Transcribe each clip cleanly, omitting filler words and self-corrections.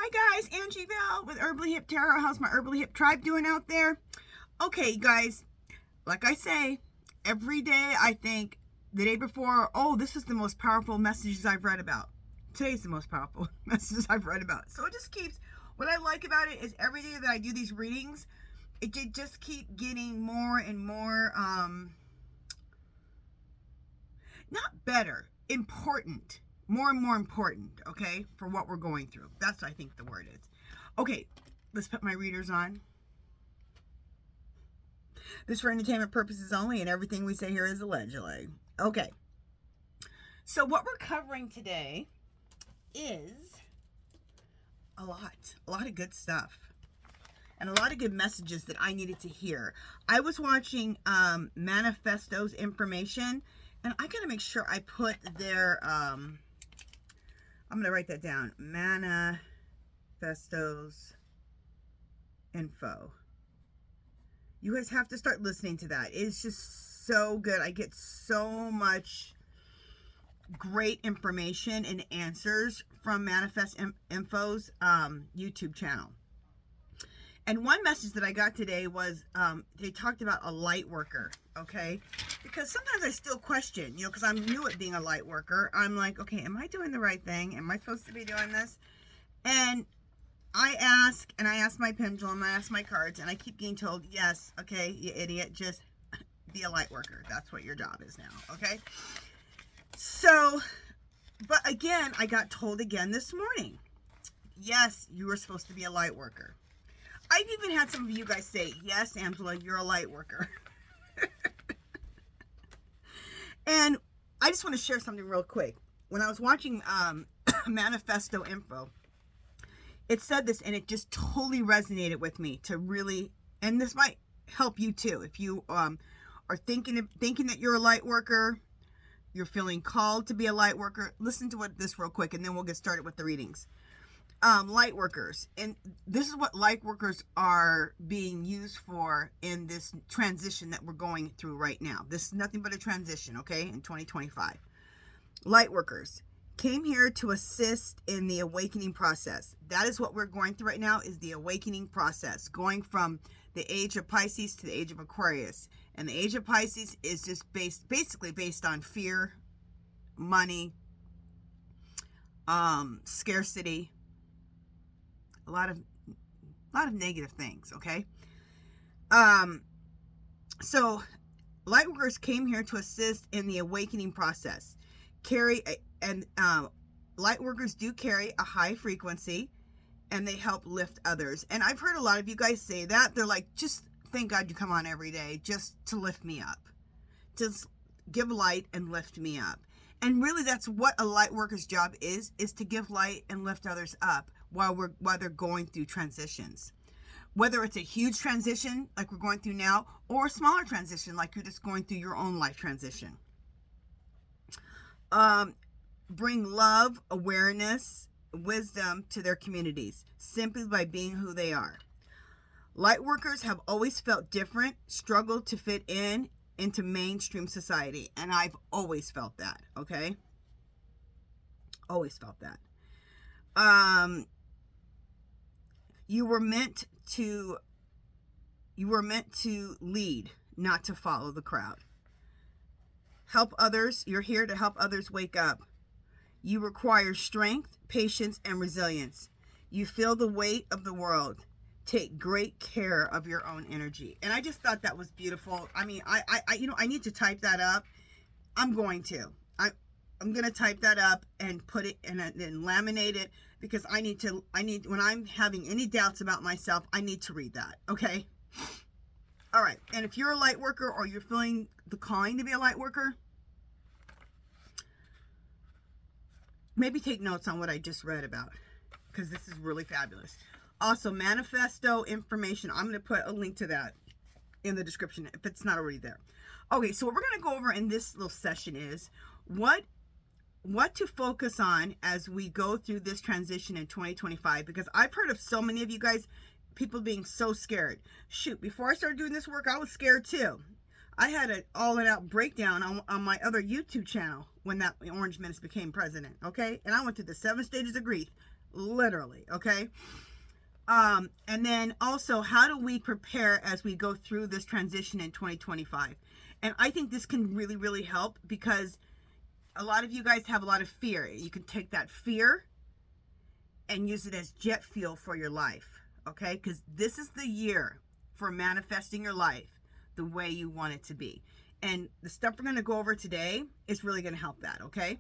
Hi guys, Angie Val with Herbally Hip Tarot. How's my Herbally Hip tribe doing out there? Okay guys, like I say, every day I think the day before, oh, this is the most powerful messages I've read about. Today's the most powerful messages I've read about. So it just keeps, what I like about it is every day that I do these readings, it just keep getting more and more, not better, important. More and more important, okay, for what we're going through. That's what I think the word is. Okay, let's put my readers on. This is for entertainment purposes only, and everything we say here is allegedly. Okay, so what we're covering today is a lot of good stuff. And a lot of good messages that I needed to hear. I was watching Manifesto's information, and I gotta make sure I put their... I'm going to write that down. Manifestos info. You guys have to start listening to that. It's just so good. I get so much great information and answers from Manifest Info's YouTube channel. And one message that I got today was they talked about a light worker, okay? Because sometimes I still question, you know, because I'm new at being a light worker. I'm like, okay, am I doing the right thing? Am I supposed to be doing this? And I ask my pendulum, I ask my cards, and I keep getting told, yes, okay, you idiot, just be a light worker. That's what your job is now, okay? So, but again, I got told again this morning, yes, you were supposed to be a light worker. I've even had some of you guys say, yes, Angela, you're a light worker. And I just want to share something real quick. When I was watching Manifesto Info, it said this, and it just totally resonated with me to really, and this might help you too. If you are thinking that you're a light worker, you're feeling called to be a light worker, listen to this real quick, and then we'll get started with the readings. Light workers, and this is what light workers are being used for in this transition that we're going through right now. This is nothing but a transition, okay, in 2025. Light workers came here to assist in the awakening process. That is what we're going through right now, is the awakening process, going from the age of Pisces to the age of Aquarius. And the age of Pisces is just basically based on fear, money, scarcity, a lot of negative things, okay? So light workers came here to assist in the awakening process. Light workers do carry a high frequency, and they help lift others. And I've heard a lot of you guys say that. They're like, just thank God you come on every day just to lift me up. Just give light and lift me up. And really, that's what a light worker's job is to give light and lift others up while they're going through transitions. Whether it's a huge transition like we're going through now, or a smaller transition like you're just going through your own life transition. Bring love, awareness, wisdom to their communities simply by being who they are. Light workers have always felt different, struggled to fit into mainstream society, and I've always felt that, okay? Always felt that. You were meant to lead, not to follow the crowd. Help others. You're here to help others wake up. You require strength, patience, and resilience. You feel the weight of the world. Take great care of your own energy. And I just thought that was beautiful. I mean, I I need to type that up. I'm going to. I'm going to type that up and put it and laminate it, because I need when I'm having any doubts about myself, I need to read that. Okay. All right. And if you're a light worker, or you're feeling the calling to be a light worker, maybe take notes on what I just read about, because this is really fabulous. Also, Manifesto information, I'm going to put a link to that in the description if it's not already there. Okay, so what we're going to go over in this little session is what to focus on as we go through this transition in 2025, because I've heard of so many of you guys, people being so scared. Shoot, before I started doing this work, I was scared too. I had an all-out breakdown on my other YouTube channel when that Orange Menace became president, okay? And I went through the 7 stages of grief. literally, okay? And then also, how do we prepare as we go through this transition in 2025? And I think this can really, really help, because a lot of you guys have a lot of fear. You can take that fear and use it as jet fuel for your life, okay? Because this is the year for manifesting your life the way you want it to be. And the stuff we're going to go over today is really going to help that, okay?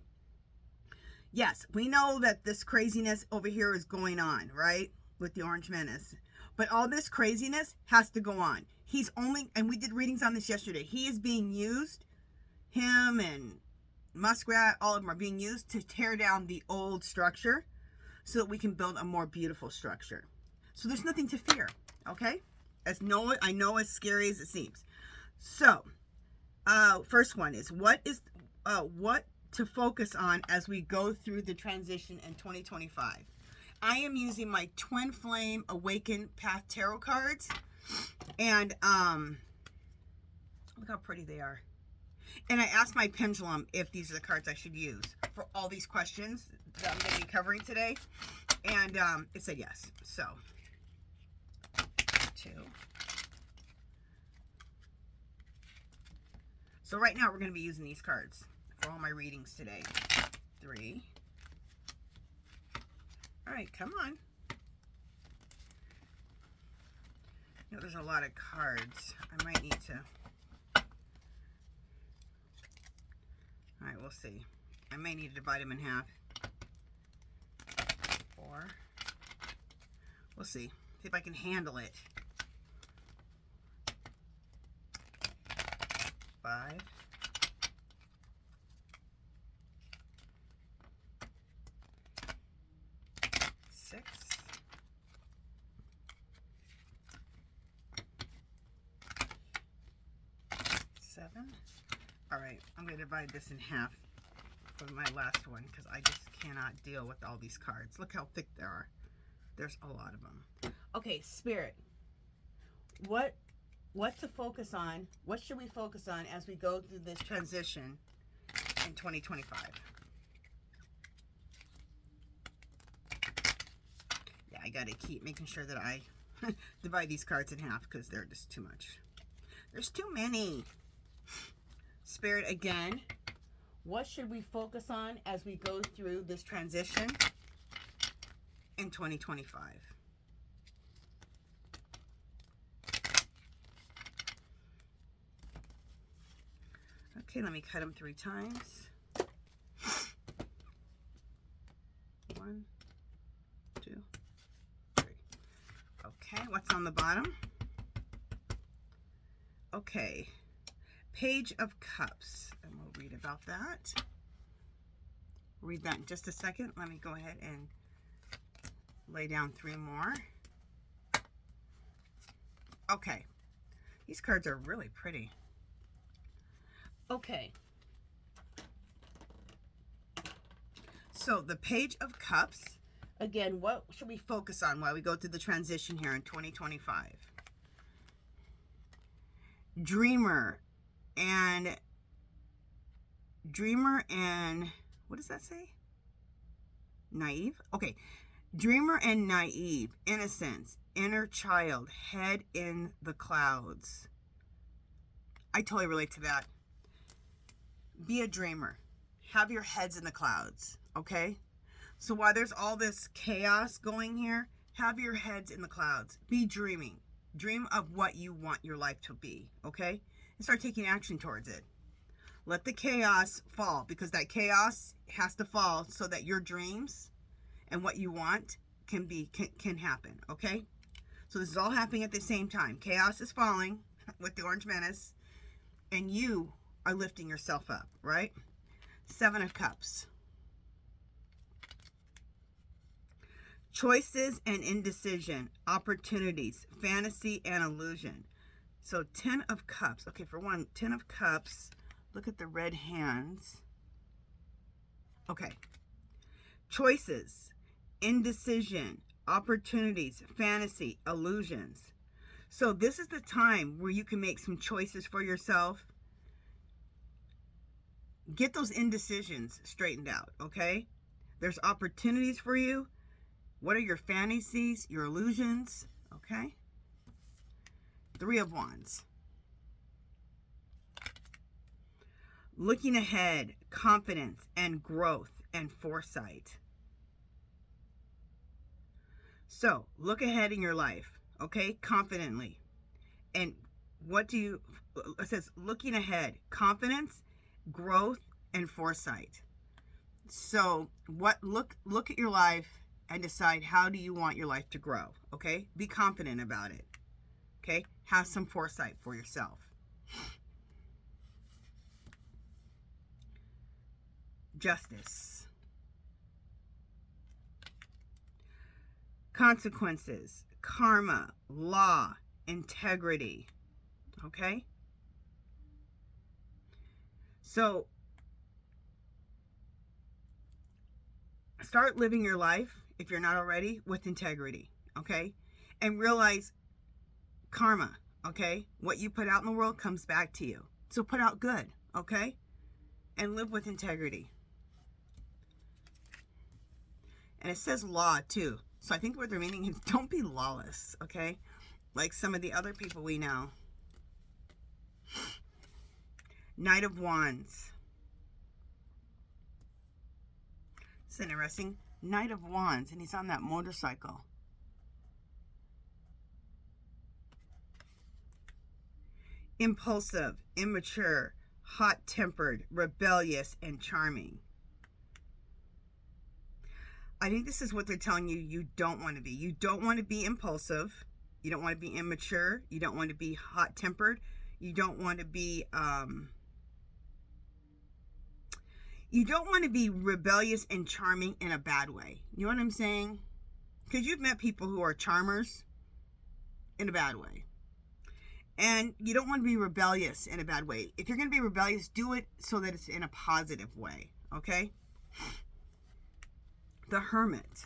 Yes, we know that this craziness over here is going on, right? With the Orange Menace. But all this craziness has to go on. He's only, and we did readings on this yesterday, he is being used, him and Muskrat, all of them are being used to tear down the old structure so that we can build a more beautiful structure. So there's nothing to fear, okay? I know as scary as it seems. So, first one is, what to focus on as we go through the transition in 2025. I am using my Twin Flame Awakened Path Tarot cards. And look how pretty they are. And I asked my pendulum if these are the cards I should use for all these questions that I'm going to be covering today. And it said yes. So, 2. So right now we're going to be using these cards for all my readings today. 3. All right, come on. You know, there's a lot of cards. I might need to. All right, we'll see. I may need to divide them in half. 4. We'll see. See if I can handle it. 5. 6. 7. All right, I'm going to divide this in half for my last one, because I just cannot deal with all these cards. Look how thick they are. There's a lot of them. Okay, Spirit. What to focus on? What should we focus on as we go through this transition in 2025? Yeah, I got to keep making sure that I divide these cards in half, because they're just too much. There's too many. Spirit, again, what should we focus on as we go through this transition in 2025? Okay, let me cut them 3 times. 1, 2, 3. Okay, what's on the bottom? Okay, Page of Cups, and we'll read about that. Read that in just a second. Let me go ahead and lay down 3 more. Okay, these cards are really pretty. Okay, so the Page of Cups, again, what should we focus on while we go through the transition here in 2025? Dreamer and what does that say? Naive? Okay. Dreamer and naive, innocence, inner child, head in the clouds. I totally relate to that. Be a dreamer. Have your heads in the clouds, okay? So while there's all this chaos going here, have your heads in the clouds. Be dreaming. Dream of what you want your life to be, okay? And start taking action towards it. Let the chaos fall, because that chaos has to fall so that your dreams and what you want can happen, okay? So this is all happening at the same time. Chaos is falling with the Orange Menace, and you are lifting yourself up, right? 7 of Cups. Choices and indecision, opportunities, fantasy and illusion. So 10 of Cups. Okay, for one, 10 of Cups. Look at the red hands. Okay. Choices, indecision, opportunities, fantasy, illusions. So this is the time where you can make some choices for yourself. Get those indecisions straightened out, okay? There's opportunities for you. What are your fantasies, your illusions? Okay. 3 of Wands. Looking ahead, confidence and growth and foresight. So, look ahead in your life, okay? Confidently. And what do you, it says looking ahead, confidence, growth, and foresight. So, look at your life and decide how do you want your life to grow, okay? Be confident about it, okay? Have some foresight for yourself. Justice. Consequences, karma, law, integrity, okay? So, start living your life, if you're not already, with integrity, okay? And realize karma, okay? What you put out in the world comes back to you. So put out good, okay? And live with integrity. And it says law too. So I think what they're meaning is don't be lawless, okay? Like some of the other people we know. Knight of Wands. It's interesting. Knight of Wands, and he's on that motorcycle. Impulsive, immature, hot-tempered, rebellious, and charming. I think this is what they're telling you you don't want to be. You don't want to be impulsive. You don't want to be immature. You don't want to be hot-tempered. You don't want to be, rebellious and charming in a bad way. You know what I'm saying? Because you've met people who are charmers in a bad way. And you don't want to be rebellious in a bad way. If you're going to be rebellious, do it so that it's in a positive way. Okay? The Hermit.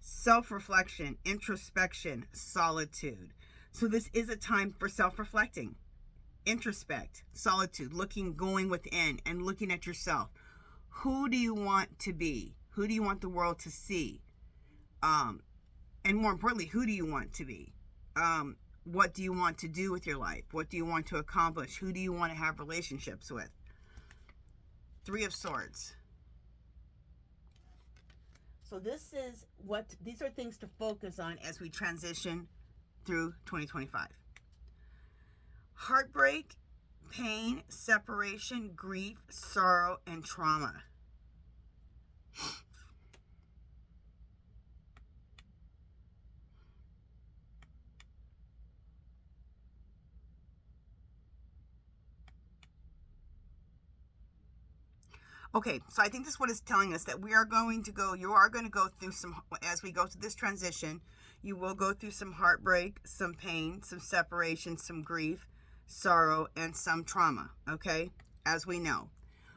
Self-reflection, introspection, solitude. So this is a time for self-reflecting. Introspect, solitude, going within and looking at yourself. Who do you want to be? Who do you want the world to see? And more importantly, who do you want to be? What do you want to do with your life? What do you want to accomplish? Who do you want to have relationships with? 3 of Swords. So these are things to focus on as we transition through 2025. Heartbreak, pain, separation, grief, sorrow, and trauma. Okay, so I think this is what it's telling us, that you are going to go through some, as we go through this transition, you will go through some heartbreak, some pain, some separation, some grief, sorrow, and some trauma, okay? As we know.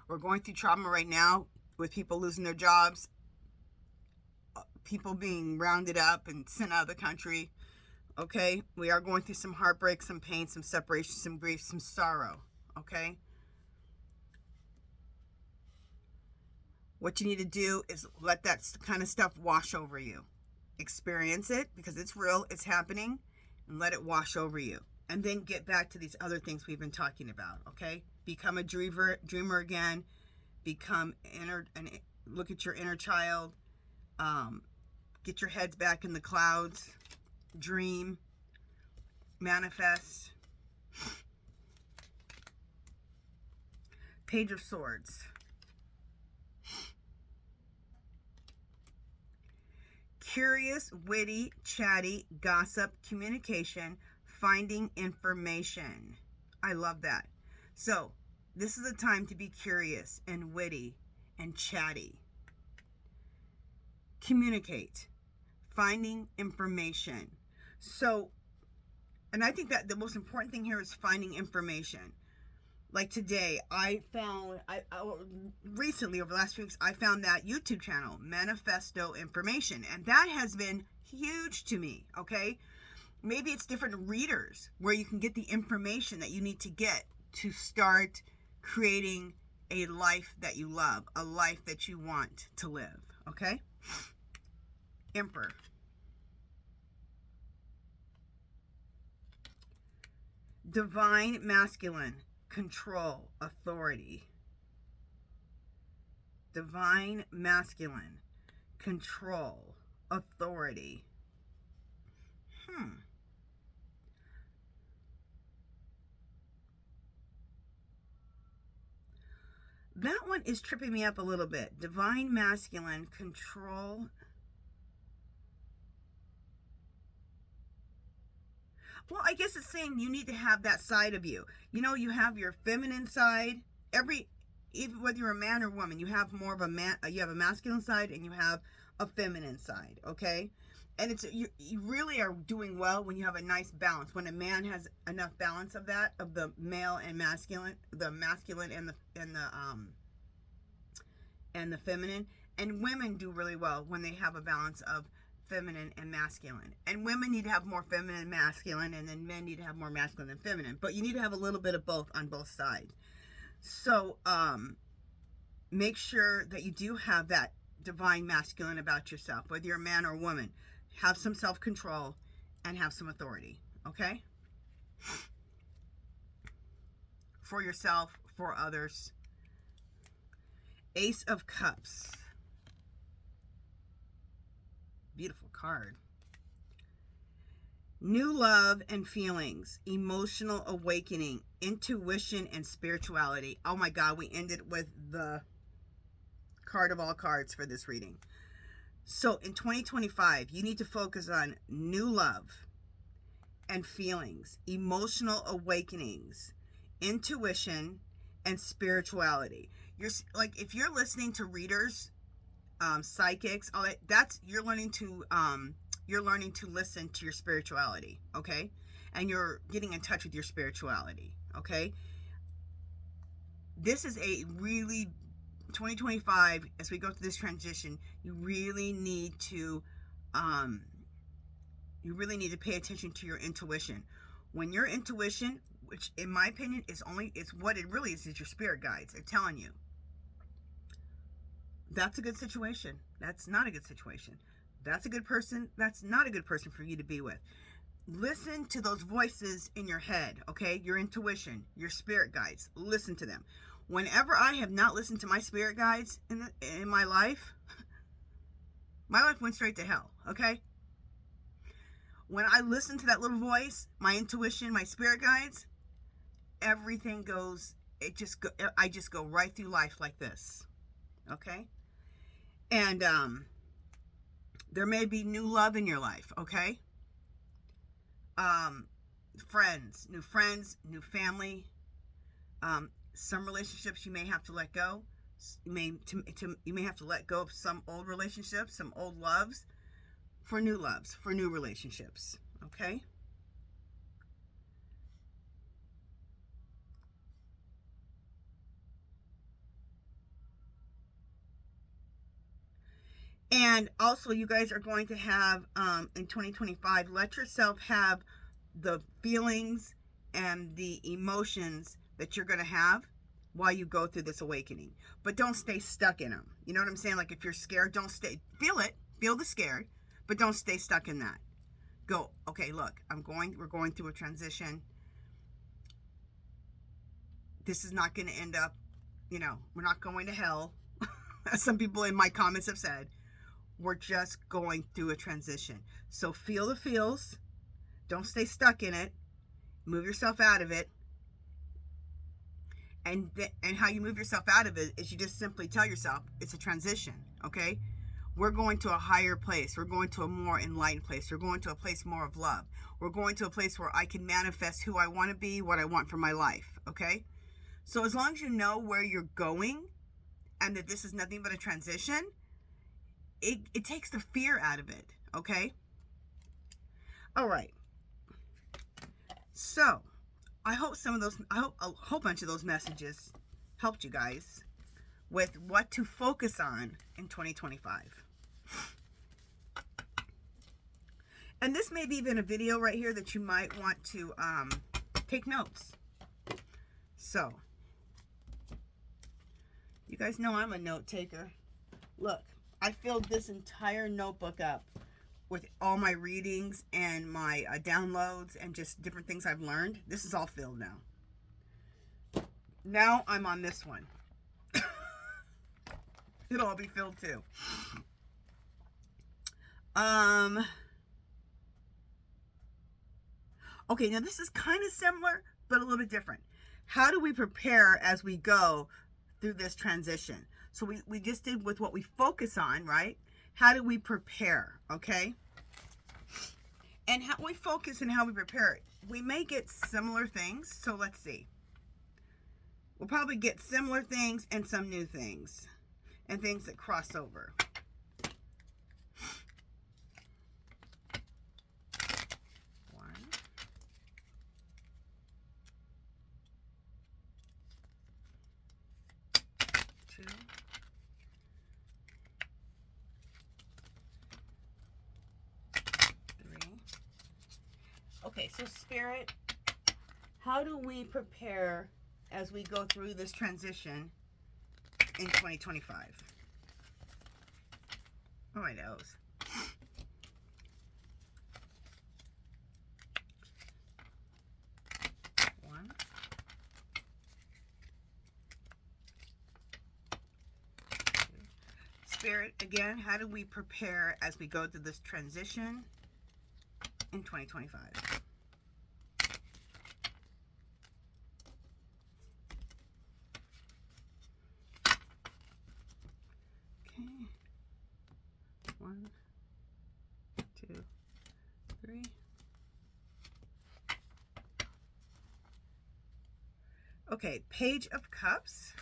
We're going through trauma right now with people losing their jobs, people being rounded up and sent out of the country, okay? We are going through some heartbreak, some pain, some separation, some grief, some sorrow, okay? What you need to do is let that kind of stuff wash over you. Experience it because it's real, it's happening, and let it wash over you. And then get back to these other things we've been talking about, okay? Become a dreamer again. Look at your inner child. Get your heads back in the clouds. Dream. Manifest. Page of Swords. Curious, witty, chatty, gossip, communication, finding information. I love that. So, this is a time to be curious and witty and chatty. Communicate. Finding information. So, and I think that the most important thing here is finding information. Like today, recently, over the last few weeks, I found that YouTube channel, Manifesto Information. And that has been huge to me, okay? Maybe it's different readers where you can get the information that you need to get to start creating a life that you love, a life that you want to live, okay? Emperor. Divine masculine, control, authority. Divine masculine, control, authority. That one is tripping me up a little bit. Divine masculine, control. Well, I guess it's saying you need to have that side of you. You know, you have your feminine side. Even whether you're a man or woman, you have more of a you have a masculine side and you have a feminine side, okay? And it's you really are doing well when you have a nice balance. When a man has enough balance of that, of the male and masculine, the masculine and the feminine. And women do really well when they have a balance of feminine and masculine. And women need to have more feminine and masculine, and then men need to have more masculine and feminine. But you need to have a little bit of both on both sides. So make sure that you do have that divine masculine about yourself, whether you're a man or a woman. Have some self-control and have some authority, okay? For yourself, for others. Ace of Cups. Beautiful card. New love and feelings, emotional awakening, intuition, and spirituality. Oh my God, we ended with the card of all cards for this reading. So in 2025, you need to focus on new love and feelings, emotional awakenings, intuition, and spirituality. You're like, if you're listening to readers, psychics, all that, you're learning to listen to your spirituality, okay? And you're getting in touch with your spirituality, okay? This is a really 2025, as we go through this transition, you really need to pay attention to your intuition. When your intuition, which in my opinion is what it really is your spirit guides, they're telling you that's a good situation, that's not a good situation, that's a good person, that's not a good person for you to be with. Listen to those voices in your head, okay? Your intuition, your spirit guides, listen to them. Whenever I have not listened to my spirit guides in my life went straight to hell, okay? When I listen to that little voice, my intuition, my spirit guides, everything goes, I just go right through life like this, okay? And there may be new love in your life, okay? Friends, new family, some relationships you may have to let go. You may have to let go of some old relationships, some old loves, for new relationships, okay? And also, you guys are going to have, in 2025, let yourself have the feelings and the emotions that you're going to have while you go through this awakening. But don't stay stuck in them. You know what I'm saying? Like, if you're scared, don't stay. Feel the scared, but don't stay stuck in that. Go, okay, look, we're going through a transition. This is not going to end up, we're not going to hell, as some people in my comments have said. We're just going through a transition. So feel the feels. Don't stay stuck in it. Move yourself out of it. And how you move yourself out of it is you just simply tell yourself it's a transition, okay? We're going to a higher place. We're going to a more enlightened place. We're going to a place more of love. We're going to a place where I can manifest who I want to be, what I want for my life, okay? So as long as you know where you're going and that this is nothing but a transition, it takes the fear out of it, okay? All right. So, I hope a whole bunch of those messages helped you guys with what to focus on in 2025. And this may be even a video right here that you might want to take notes. So, You guys know I'm a note taker. Look, I filled this entire notebook up with all my readings and my downloads and just different things I've learned. This is all filled now. Now I'm on this one. It'll all be filled too. Okay, now this is kind of similar, but a little bit different. How do we prepare as we go through this transition? So we just did with what we focus on, right? How do we prepare, okay? And how we focus and how we prepare, we may get similar things. So let's see. We'll probably get similar things and some new things and things that cross over. Okay, so Spirit, how do we prepare as we go through this transition in 2025? Oh, my nose. One. Two. Spirit, again, how do we prepare as we go through this transition in 2025? Okay. 1, 2, 3. Okay, Page of Cups.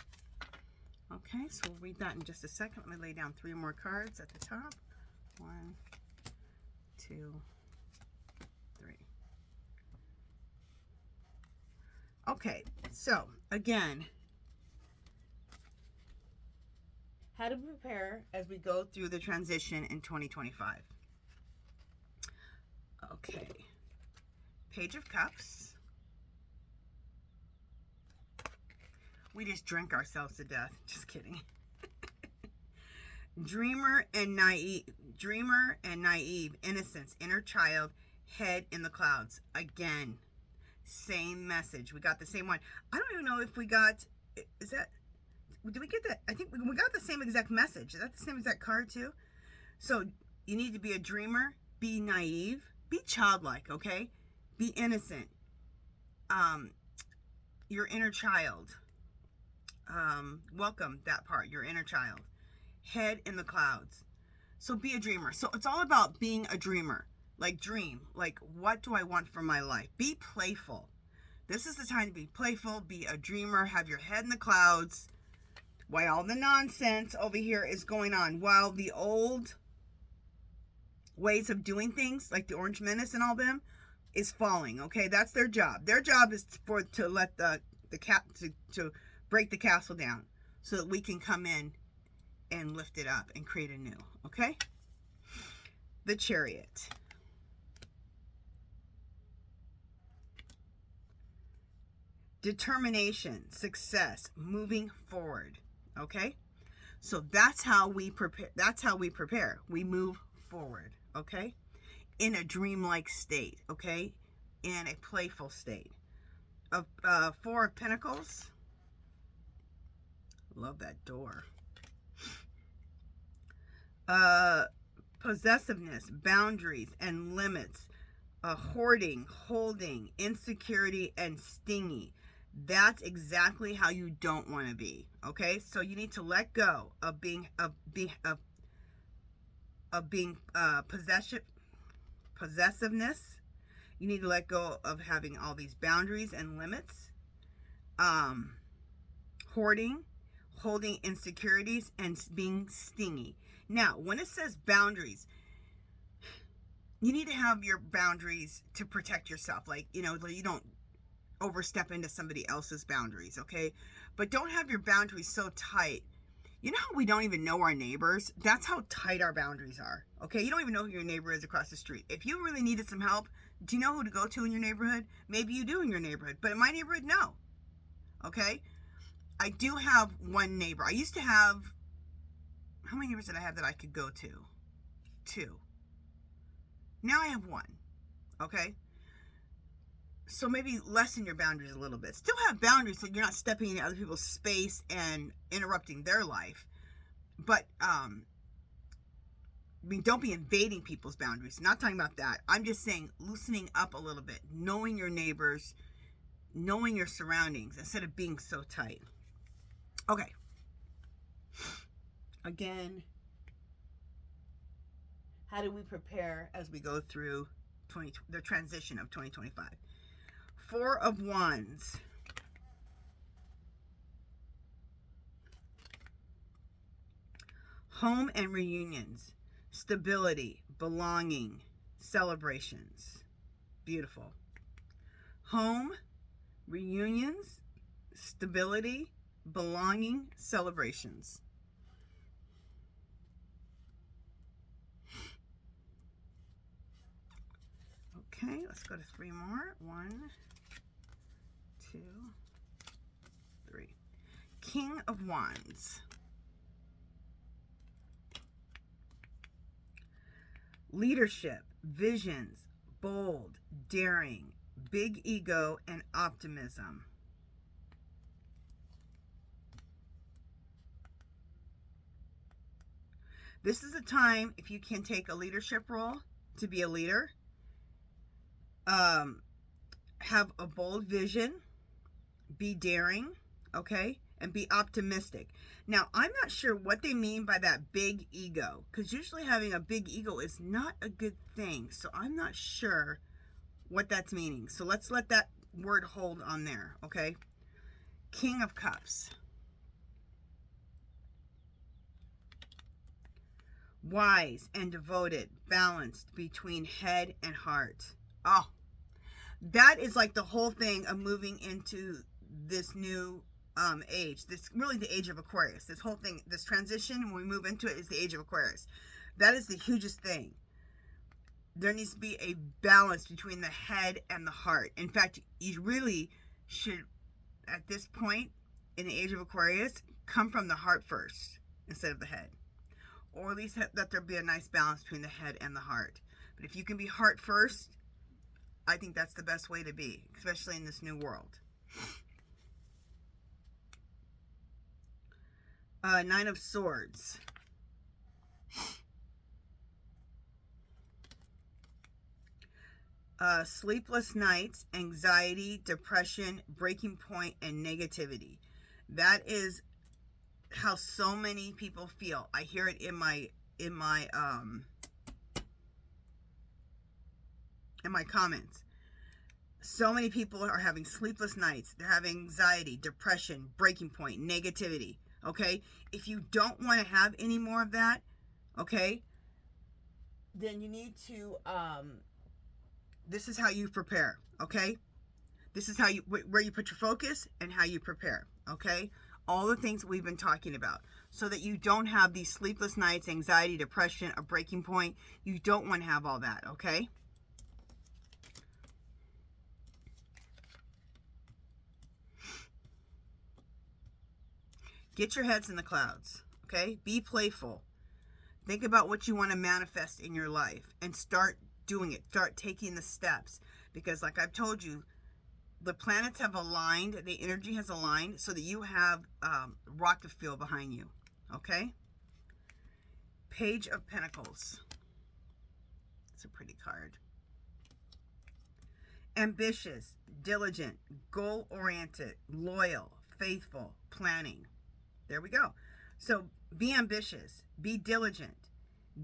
Okay, so we'll read that in just a second. Let me lay down 3 more cards at the top. 1, 2, 3. Okay, so again, how to prepare as we go through the transition in 2025. Okay, Page of Cups. We just drink ourselves to death. Just kidding. Dreamer and naive, innocence, inner child, head in the clouds. Again, same message. We got the same one. I don't even know if we got, did we get that? I think we got the same exact message. Is that the same exact card too? So you need to be a dreamer, be naive, be childlike, okay? Be innocent. Your inner child. Welcome that part, your inner child. Head in the clouds. So be a dreamer. So it's all about being a dreamer. Like dream. Like, what do I want for my life? Be playful. This is the time to be playful, be a dreamer, have your head in the clouds. While all the nonsense over here is going on, while the old ways of doing things, like the Orange Menace and all them, is falling, okay? That's their job. Their job is to let the to break the castle down so that we can come in and lift it up and create a new, okay? The Chariot. Determination, success, moving forward, okay? So that's how we prepare. We move forward, okay? In a dreamlike state, okay? In a playful state. Four of Pentacles. Love that door. Possessiveness, boundaries, and limits. Hoarding, holding, insecurity, and stingy. That's exactly how you don't want to be. Okay, so you need to let go of being possessiveness. You need to let go of having all these boundaries and limits. Hoarding, holding insecurities, and being stingy. Now, when it says boundaries, you need to have your boundaries to protect yourself. Like, you don't overstep into somebody else's boundaries, okay? But don't have your boundaries so tight. You know how we don't even know our neighbors? That's how tight our boundaries are, okay? You don't even know who your neighbor is across the street. If you really needed some help, do you know who to go to in your neighborhood? Maybe you do in your neighborhood, but in my neighborhood, no, okay? I do have one neighbor. I used to have, how many neighbors did I have that I could go to? 2. Now I have 1. Okay? So maybe lessen your boundaries a little bit. Still have boundaries so you're not stepping into other people's space and interrupting their life. But, I mean, don't be invading people's boundaries. Not talking about that. I'm just saying loosening up a little bit. Knowing your neighbors. Knowing your surroundings instead of being so tight. Okay. Again, how do we prepare as we go through the transition of 2025? 4 of Wands. Home and reunions. Stability, belonging, celebrations. Beautiful. Home, reunions, stability, belonging, celebrations. Okay, let's go to 3 more. 1, 2, 3. King of Wands. Leadership, visions, bold, daring, big ego, and optimism. This is a time, if you can take a leadership role to be a leader, have a bold vision, be daring, okay, and be optimistic. Now, I'm not sure what they mean by that big ego, because usually having a big ego is not a good thing. So I'm not sure what that's meaning. So let's let that word hold on there, okay? King of Cups. Wise and devoted, balanced between head and heart. Oh, that is like the whole thing of moving into this new age. This really the age of Aquarius. This whole thing, this transition, when we move into it, is the age of Aquarius. That is the hugest thing. There needs to be a balance between the head and the heart. In fact, you really should, at this point in the age of Aquarius, come from the heart first instead of the head. Or at least that there be a nice balance between the head and the heart. But if you can be heart first, I think that's the best way to be, especially in this new world. 9 of Swords. Sleepless nights, anxiety, depression, breaking point, and negativity. That is how so many people feel. I hear it in my comments. So many people are having sleepless nights. They're having anxiety, depression, breaking point, negativity. Okay? If you don't want to have any more of that, okay, then you need to, this is how you prepare, okay? This is how you, where you put your focus and how you prepare, okay? All the things we've been talking about, so that you don't have these sleepless nights, anxiety, depression, a breaking point. You don't want to have all that, okay? Get your heads in the clouds, okay? Be playful. Think about what you want to manifest in your life and start doing it. Start taking the steps. Because like I've told you, the planets have aligned, the energy has aligned so that you have rocket fuel behind you, okay? Page of Pentacles. It's a pretty card. Ambitious, diligent, goal-oriented, loyal, faithful, planning. There we go. So be ambitious, be diligent,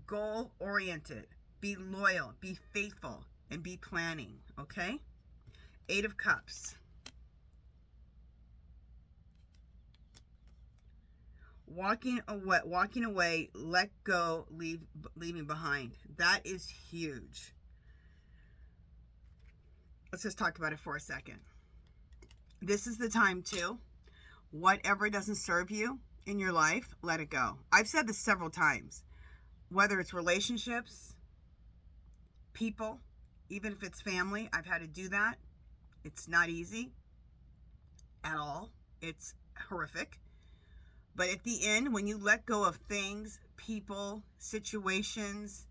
goal-oriented, be loyal, be faithful, and be planning, okay? 8 of Cups. Walking away, let go, leaving behind. That is huge. Let's just talk about it for a second. This is the time too. Whatever doesn't serve you in your life, let it go. I've said this several times. Whether it's relationships, people, even if it's family, I've had to do that. It's not easy at all. It's horrific. But at the end, when you let go of things, people, situations,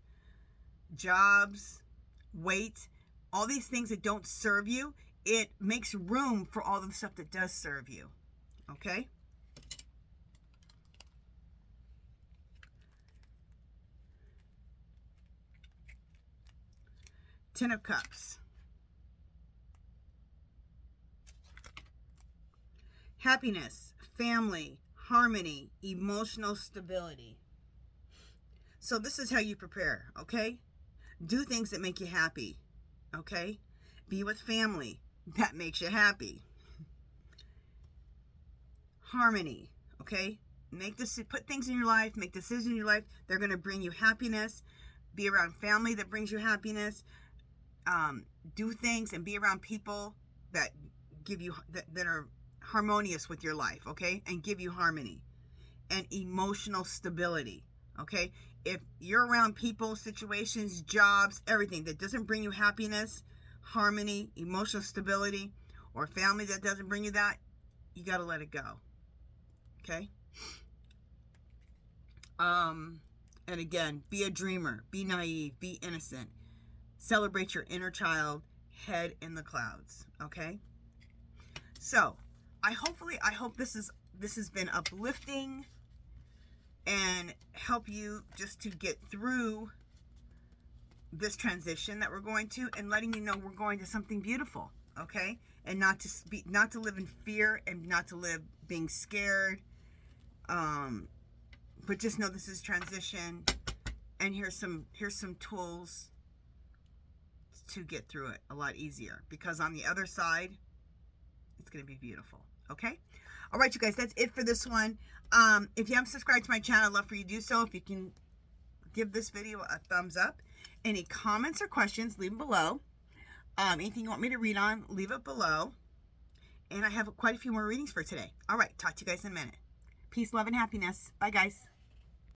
jobs, weight, all these things that don't serve you, it makes room for all the stuff that does serve you. Okay? Ten of Cups. Happiness, family, harmony, emotional stability. So this is how you prepare, okay? Do things that make you happy, okay? Be with family that makes you happy. Harmony, okay? Put things in your life, make decisions in your life. They're going to bring you happiness. Be around family that brings you happiness. Do things and be around people that give you that are harmonious with your life, okay? And give you harmony and emotional stability, okay? If you're around people, situations, jobs, everything that doesn't bring you happiness, harmony, emotional stability, or family that doesn't bring you that, you got to let it go, okay? And again, be a dreamer, be naive, be innocent. Celebrate your inner child, head in the clouds, okay? So, I hope this has been uplifting and help you just to get through this transition that we're going to, and letting you know we're going to something beautiful, okay? And not to live in fear and not to live being scared. But just know this is transition, and here's some tools to get through it a lot easier, because on the other side it's going to be beautiful. Okay? All right, you guys, that's it for this one. If you haven't subscribed to my channel, I'd love for you to do so. If you can give this video a thumbs up. Any comments or questions, leave them below. Anything you want me to read on, leave it below. And I have quite a few more readings for today. All right, talk to you guys in a minute. Peace, love, and happiness. Bye, guys.